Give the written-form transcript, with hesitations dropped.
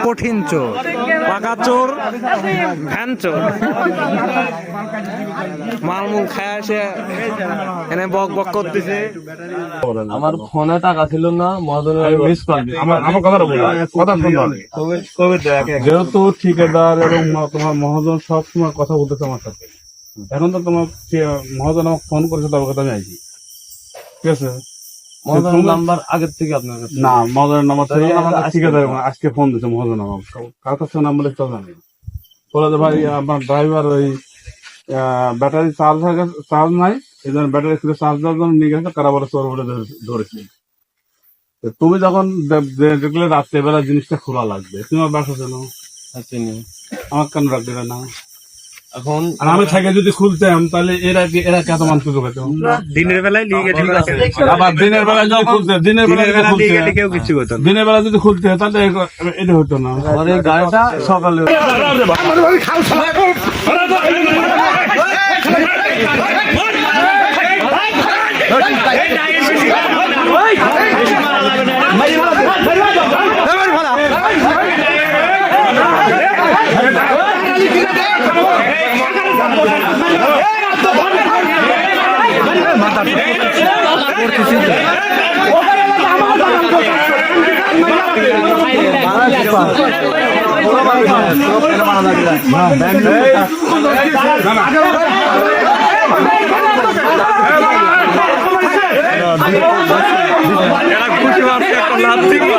কঠিন চোর, পাকা চোর, ভ্যান চোর, মালমুল খায় আসে এনে বক বক করতেছে। আমার ফোনে টাকা ছিল না, মহাজনের মিস কল। আমার কথাটা বলো, কথা শুনলাম। যেহেতু ঠিকাদার এবং তোমার মহাজন সব সময় কথা বলতেছে আমার সাথে, এখন তো তোমার মহাজন আমাকে ফোন করেছে, তার কথা আমি আইছি, ঠিক আছে? মহাজনের নাম্বার আগের থেকে আপনার কাছে? না, মহাজনের নাম্বার থেকে ঠিকাদার আজকে ফোন দিচ্ছে মহাজন আমাকে, কার কাছে নাম্বার লিখতে জানি বলে যে ভাই আমার ড্রাইভার ওই ব্যাটারি চার্জ নাই, এই জন্য ব্যাটারি খুলে চার্জ দেওয়ার জন্য নিয়ে গেছে, কারা বলে চোর বলে ধরেছি। তুমি যখন দেখলে রাত্রেবেলা জিনিসটা খোলা লাগবে, তুমি আমার বাসা চেনো, আমার কেন রাখবে না? এখন আমি থেকে যদি খুলতাম তাহলে এরা কত মানুষ পেত। দিনের বেলায় নিয়ে গেছে, আবার দিনের বেলা যদি খুলতে, দিনের বেলা কেউ কিছু করতো না। দিনের বেলা যদি খুলতে তাহলে এটা হতো না। এই গাড়িটা সকালে খুশি মারছে, একটা লাভ দিবা।